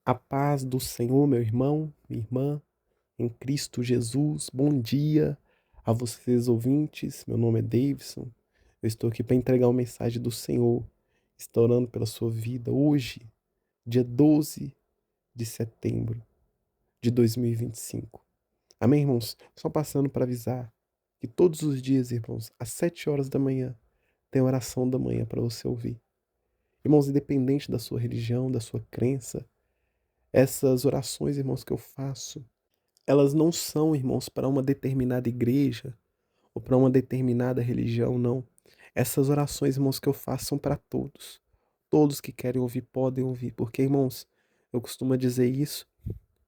A paz do Senhor, meu irmão, minha irmã, em Cristo Jesus. Bom dia a vocês, ouvintes. Meu nome é Davidson. Eu estou aqui para entregar uma mensagem do Senhor. Estou orando pela sua vida hoje, dia 12 de setembro de 2025. Amém, irmãos? Só passando para avisar que todos os dias, irmãos, às 7 horas da manhã, tem oração da manhã para você ouvir. Irmãos, independente da sua religião, da sua crença, essas orações, irmãos, que eu faço, elas não são, irmãos, para uma determinada igreja ou para uma determinada religião, não. Essas orações, irmãos, que eu faço são para todos. Todos que querem ouvir podem ouvir, porque, irmãos, eu costumo dizer isso,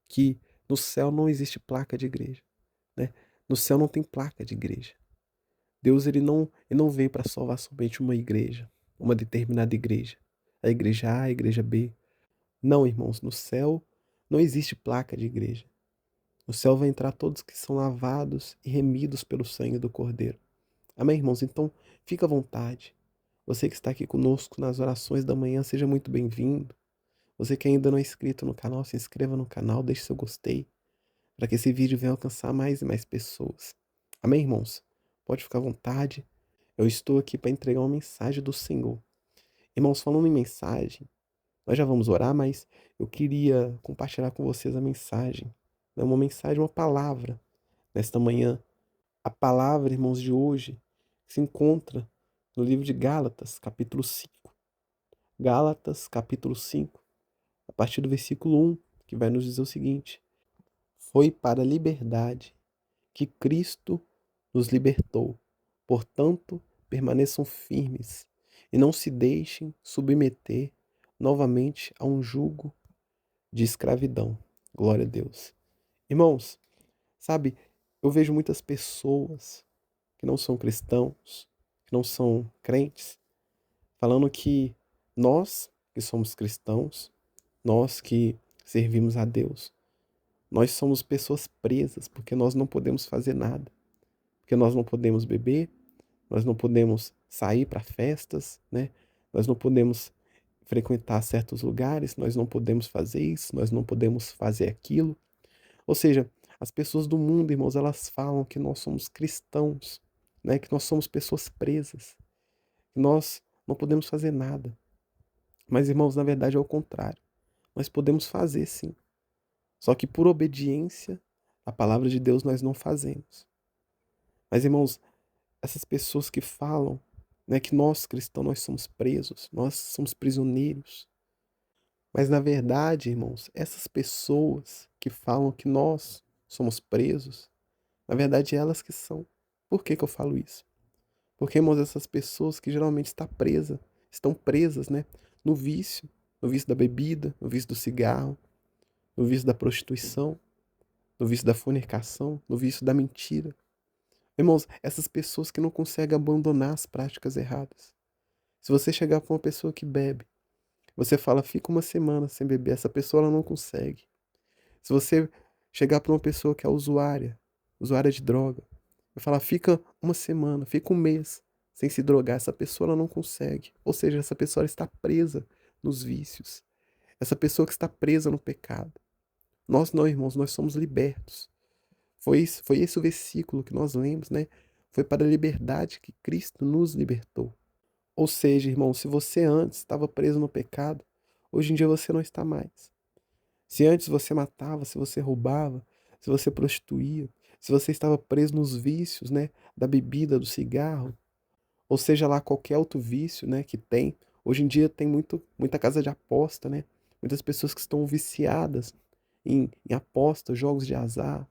que no céu não existe placa de igreja, né? No céu não tem placa de igreja. Deus, ele não veio para salvar somente uma igreja, uma determinada igreja. A igreja A, a igreja B. Não, irmãos, no céu não existe placa de igreja. No céu vai entrar todos que são lavados e remidos pelo sangue do Cordeiro. Amém, irmãos? Então, fica à vontade. Você que está aqui conosco nas orações da manhã, seja muito bem-vindo. Você que ainda não é inscrito no canal, se inscreva no canal, deixe seu gostei, para que esse vídeo venha alcançar mais e mais pessoas. Amém, irmãos? Pode ficar à vontade. Eu estou aqui para entregar uma mensagem do Senhor. Irmãos, falando em mensagem, nós já vamos orar, mas eu queria compartilhar com vocês a mensagem. É uma mensagem, uma palavra, nesta manhã. A palavra, irmãos, de hoje se encontra no livro de Gálatas, capítulo 5. Gálatas, capítulo 5, a partir do versículo 1, que vai nos dizer o seguinte: Foi para a liberdade que Cristo nos libertou. Portanto, permaneçam firmes e não se deixem submeter novamente a um jugo de escravidão. Glória a Deus. Irmãos, sabe, eu vejo muitas pessoas que não são cristãos, que não são crentes, falando que nós que somos cristãos, nós que servimos a Deus, nós somos pessoas presas porque nós não podemos fazer nada, porque nós não podemos beber, nós não podemos sair para festas, né? Nós não podemos frequentar certos lugares, nós não podemos fazer isso, nós não podemos fazer aquilo. Ou seja, as pessoas do mundo, irmãos, elas falam que nós somos cristãos, né? Que nós somos pessoas presas, que nós não podemos fazer nada. Mas, irmãos, na verdade é o contrário. Nós podemos fazer sim. Só que por obediência, a palavra de Deus nós não fazemos. Mas, irmãos, essas pessoas que falam, né, que nós cristãos nós somos presos, nós somos prisioneiros. Mas na verdade, irmãos, essas pessoas que falam que nós somos presos, na verdade elas que são. Por que que eu falo isso? Porque, irmãos, essas pessoas que geralmente estão presas, né, no vício da bebida, no vício do cigarro, no vício da prostituição, no vício da fornicação, no vício da mentira. Irmãos, essas pessoas que não conseguem abandonar as práticas erradas. Se você chegar para uma pessoa que bebe, você fala, fica uma semana sem beber, essa pessoa ela não consegue. Se você chegar para uma pessoa que é usuária de droga, vai falar, fica uma semana, fica um mês sem se drogar, essa pessoa ela não consegue. Ou seja, essa pessoa ela está presa nos vícios. Essa pessoa que está presa no pecado. Nós não, irmãos, nós somos libertos. Foi esse o versículo que nós lemos, né? Foi para a liberdade que Cristo nos libertou. Ou seja, irmão, se você antes estava preso no pecado, hoje em dia você não está mais. Se antes você matava, se você roubava, se você prostituía, se você estava preso nos vícios, né, da bebida, do cigarro, ou seja lá qualquer outro vício, né, que tem. Hoje em dia tem muita casa de aposta, né? Muitas pessoas que estão viciadas em apostas, jogos de azar.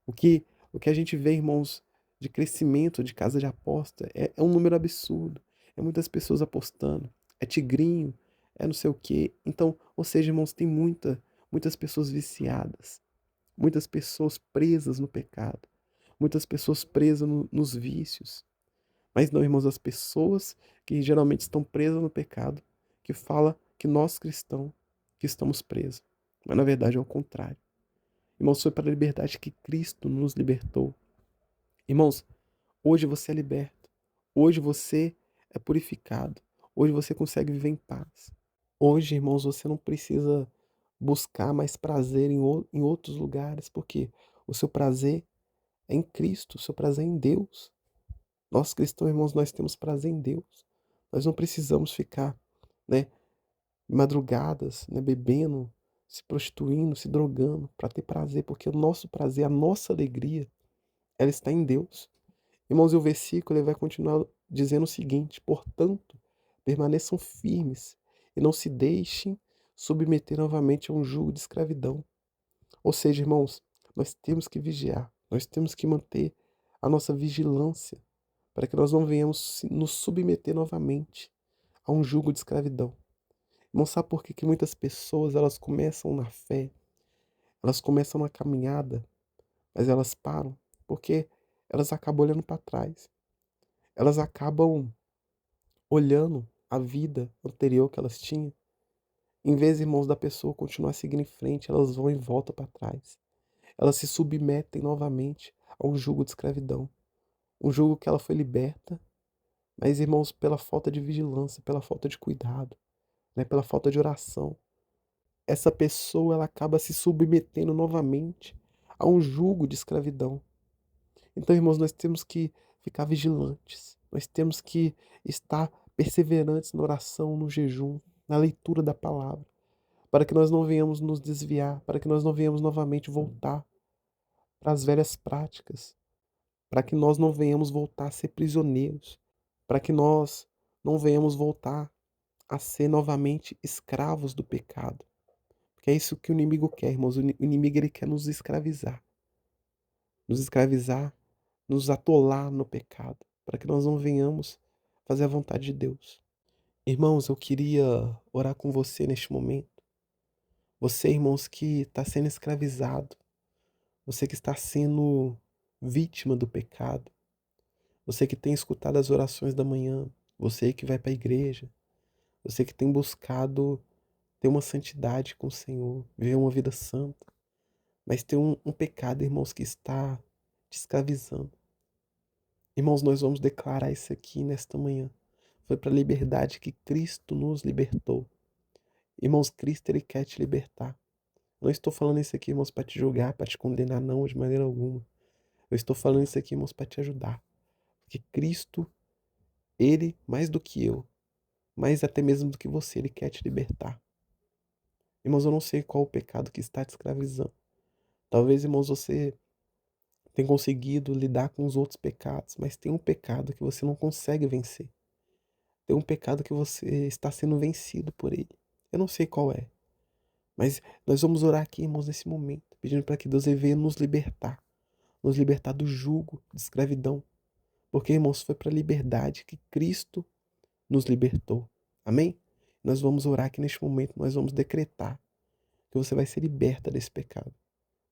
O que a gente vê, irmãos, de crescimento de casa de aposta é um número absurdo. É muitas pessoas apostando. É tigrinho, é não sei o quê. Então, ou seja, irmãos, tem muitas pessoas viciadas. Muitas pessoas presas no pecado. Muitas pessoas presas nos vícios. Mas não, irmãos, as pessoas que geralmente estão presas no pecado, que fala que nós cristãos que estamos presos. Mas na verdade é o contrário. Irmãos, foi para a liberdade que Cristo nos libertou. Irmãos, hoje você é liberto. Hoje você é purificado. Hoje você consegue viver em paz. Hoje, irmãos, você não precisa buscar mais prazer em outros lugares, porque o seu prazer é em Cristo, o seu prazer é em Deus. Nós cristãos, irmãos, nós temos prazer em Deus. Nós não precisamos ficar, né, madrugadas, né, bebendo, se prostituindo, se drogando para ter prazer, porque o nosso prazer, a nossa alegria, ela está em Deus. Irmãos, e o versículo ele vai continuar dizendo o seguinte: portanto, permaneçam firmes e não se deixem submeter novamente a um jugo de escravidão. Ou seja, irmãos, nós temos que vigiar, nós temos que manter a nossa vigilância para que nós não venhamos nos submeter novamente a um jugo de escravidão. Não sabe por que muitas pessoas elas começam na fé, elas começam na caminhada, mas elas param porque elas acabam olhando para trás. Elas acabam olhando a vida anterior que elas tinham. Em vez, irmãos, da pessoa continuar seguindo em frente, elas vão e voltam para trás. Elas se submetem novamente a um jugo de escravidão. Um jugo que ela foi liberta, mas, irmãos, pela falta de vigilância, pela falta de cuidado, né, pela falta de oração, essa pessoa ela acaba se submetendo novamente a um jugo de escravidão. Então, irmãos, nós temos que ficar vigilantes. Nós temos que estar perseverantes na oração, no jejum, na leitura da palavra, para que nós não venhamos nos desviar, para que nós não venhamos novamente voltar para as velhas práticas, para que nós não venhamos voltar a ser prisioneiros, para que nós não venhamos voltar a ser novamente escravos do pecado. Porque é isso que o inimigo quer, irmãos. O inimigo ele quer nos escravizar, nos atolar no pecado, para que nós não venhamos fazer a vontade de Deus. Irmãos, eu queria orar com você neste momento. Você, irmãos, que está sendo escravizado, você que está sendo vítima do pecado, você que tem escutado as orações da manhã, você que vai para a igreja, você que tem buscado ter uma santidade com o Senhor, viver uma vida santa, mas tem um pecado, irmãos, que está te escravizando. Irmãos, nós vamos declarar isso aqui nesta manhã. Foi para a liberdade que Cristo nos libertou. Irmãos, Cristo ele quer te libertar. Não estou falando isso aqui, irmãos, para te julgar, para te condenar, não, de maneira alguma. Eu estou falando isso aqui, irmãos, para te ajudar. Porque Cristo, ele, mais do que eu, mais até mesmo do que você, ele quer te libertar. Irmãos, eu não sei qual o pecado que está te escravizando. Talvez, irmãos, você tenha conseguido lidar com os outros pecados, mas tem um pecado que você não consegue vencer. Tem um pecado que você está sendo vencido por ele. Eu não sei qual é, mas nós vamos orar aqui, irmãos, nesse momento, pedindo para que Deus venha nos libertar do jugo de escravidão. Porque, irmãos, foi para a liberdade que Cristo nos libertou. Amém? Nós vamos orar aqui neste momento, nós vamos decretar que você vai ser liberta desse pecado.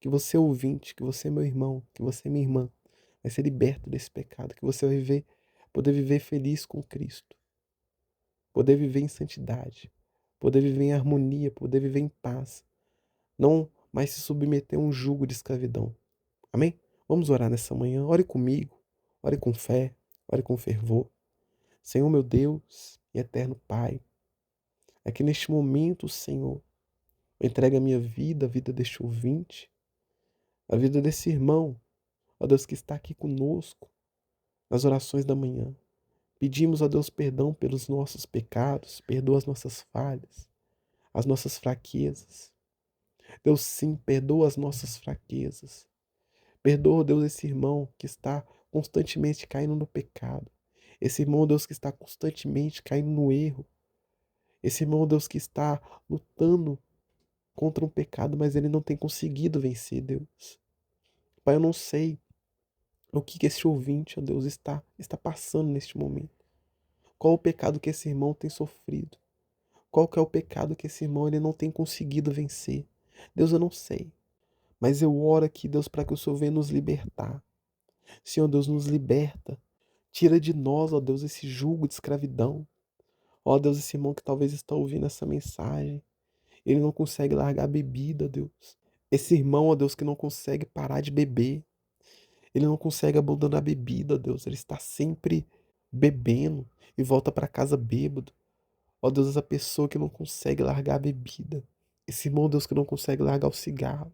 Que você é ouvinte, que você é meu irmão, que você é minha irmã, vai ser liberto desse pecado, que você vai poder viver feliz com Cristo, poder viver em santidade, poder viver em harmonia, poder viver em paz, não mais se submeter a um jugo de escravidão. Amém? Vamos orar nessa manhã. Ore comigo, ore com fé, ore com fervor. Senhor meu Deus e eterno Pai, aqui neste momento, Senhor, eu entrego a minha vida, a vida deste ouvinte, a vida desse irmão, ó Deus, que está aqui conosco nas orações da manhã. Pedimos, ó Deus, perdão pelos nossos pecados, perdoa as nossas falhas, as nossas fraquezas. Deus, sim, perdoa as nossas fraquezas. Perdoa, Deus, esse irmão que está constantemente caindo no pecado. Esse irmão, Deus, que está constantemente caindo no erro. Esse irmão, Deus, que está lutando contra um pecado, mas ele não tem conseguido vencer, Deus. Pai, eu não sei o que esse ouvinte, ó Deus, está passando neste momento. Qual o pecado que esse irmão tem sofrido? Qual que é o pecado que esse irmão ele não tem conseguido vencer? Deus, eu não sei. Mas eu oro aqui, Deus, para que o Senhor venha nos libertar. Senhor Deus, nos liberta. Tira de nós, ó Deus, esse jugo de escravidão. Ó Deus, esse irmão que talvez está ouvindo essa mensagem, ele não consegue largar a bebida, Deus. Esse irmão, ó Deus, que não consegue parar de beber. Ele não consegue abandonar a bebida, ó Deus. Ele está sempre bebendo e volta para casa bêbado. Ó Deus, essa pessoa que não consegue largar a bebida. Esse irmão, Deus, que não consegue largar o cigarro.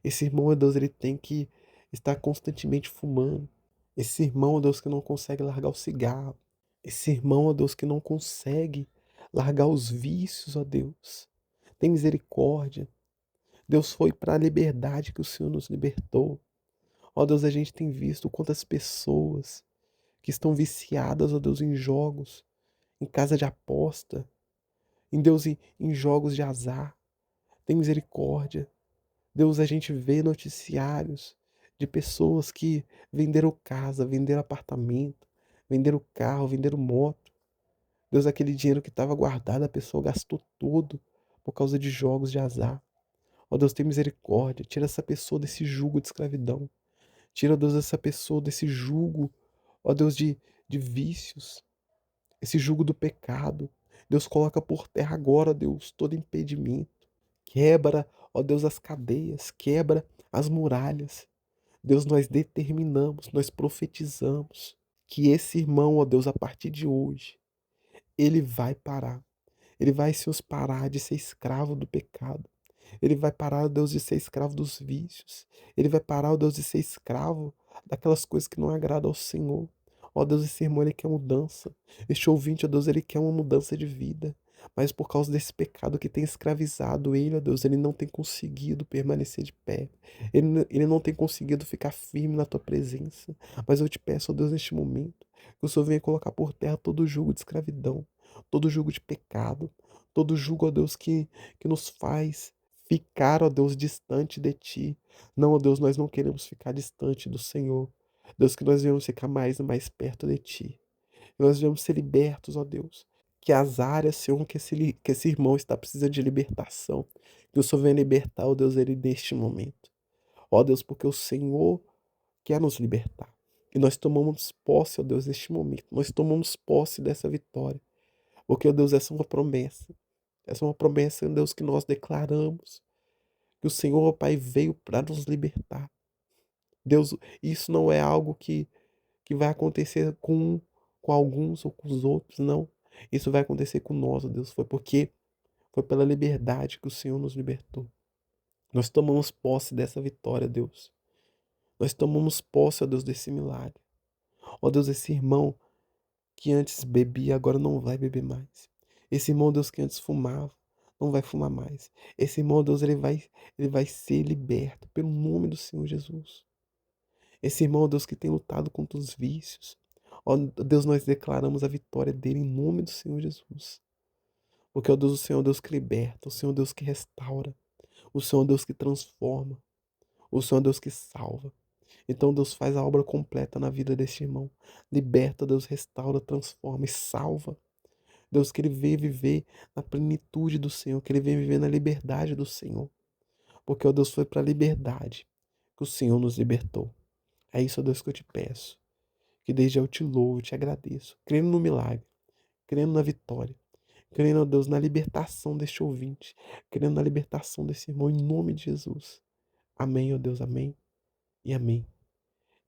Esse irmão, ó Deus, ele tem que estar constantemente fumando. Esse irmão, ó Deus, que não consegue largar o cigarro. Esse irmão, ó Deus, que não consegue largar os vícios, ó Deus. Tem misericórdia. Deus, foi para a liberdade que o Senhor nos libertou. Ó Deus, a gente tem visto quantas pessoas que estão viciadas, ó Deus, em jogos, em casa de aposta, em Deus, em jogos de azar. Tem misericórdia. Deus, a gente vê noticiários de pessoas que venderam casa, venderam apartamento, venderam carro, venderam moto. Deus, aquele dinheiro que estava guardado, a pessoa gastou todo por causa de jogos de azar. Ó Deus, tem misericórdia. Tira essa pessoa desse jugo de escravidão. Tira, Deus, essa pessoa desse jugo, ó Deus, de vícios, esse jugo do pecado. Deus, coloca por terra agora, Deus, todo impedimento. Quebra, ó Deus, as cadeias, quebra as muralhas. Deus, nós determinamos, nós profetizamos que esse irmão, ó Deus, a partir de hoje, ele vai parar. Ele vai se parar de ser escravo do pecado. Ele vai parar, ó Deus, de ser escravo dos vícios. Ele vai parar, ó Deus, de ser escravo daquelas coisas que não agradam ao Senhor. Ó Deus, esse irmão, ele quer mudança. Este ouvinte, ó Deus, ele quer uma mudança de vida. Mas por causa desse pecado que tem escravizado ele, ó Deus, ele não tem conseguido permanecer de pé. Ele não tem conseguido ficar firme na tua presença. Mas eu te peço, ó Deus, neste momento, que o Senhor venha colocar por terra todo o jugo de escravidão, todo o jugo de pecado, todo o jugo, ó Deus, que nos faz ficar, ó Deus, distante de Ti. Não, ó Deus, nós não queremos ficar distante do Senhor. Deus, que nós venhamos ficar mais e mais perto de Ti. Que nós venhamos ser libertos, ó Deus. Que as áreas, Senhor, que esse irmão está precisando de libertação. Que o Senhor venha libertar, ó Deus, ele neste momento. Ó Deus, porque o Senhor quer nos libertar. E nós tomamos posse, ó Deus, neste momento. Nós tomamos posse dessa vitória. Porque, ó Deus, essa é uma promessa. Essa é uma promessa, ó Deus, que nós declaramos. Que o Senhor, ó Pai, veio para nos libertar. Deus, isso não é algo que vai acontecer com alguns ou com os outros, não. Isso vai acontecer com nós, ó Deus. Foi pela liberdade que o Senhor nos libertou. Nós tomamos posse dessa vitória, Deus. Nós tomamos posse, ó Deus, desse milagre. Ó Deus, esse irmão que antes bebia, agora não vai beber mais. Esse irmão, Deus, que antes fumava, não vai fumar mais. Esse irmão, Deus, ele vai ser liberto pelo nome do Senhor Jesus. Esse irmão, Deus, que tem lutado contra os vícios. Ó Deus, nós declaramos a vitória dele em nome do Senhor Jesus. Porque, ó Deus, o Senhor é o Deus que liberta, o Senhor é o Deus que restaura, o Senhor é o Deus que transforma, o Senhor é o Deus que salva. Então, Deus, faz a obra completa na vida deste irmão. Liberta, Deus, restaura, transforma e salva. Deus, que ele venha viver na plenitude do Senhor, que ele venha viver na liberdade do Senhor. Porque, ó Deus, foi para a liberdade que o Senhor nos libertou. É isso, ó Deus, que eu te peço. Que desde já eu te louvo, eu te agradeço. Crendo no milagre, crendo na vitória, crendo, ó Deus, na libertação deste ouvinte, crendo na libertação desse irmão, em nome de Jesus. Amém, ó Deus, amém e amém.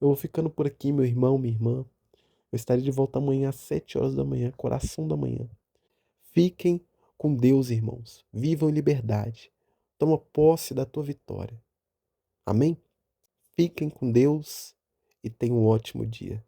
Eu vou ficando por aqui, meu irmão, minha irmã. Eu estarei de volta amanhã às 7 horas da manhã, coração da manhã. Fiquem com Deus, irmãos. Vivam em liberdade. Toma posse da tua vitória. Amém? Fiquem com Deus e tenham um ótimo dia.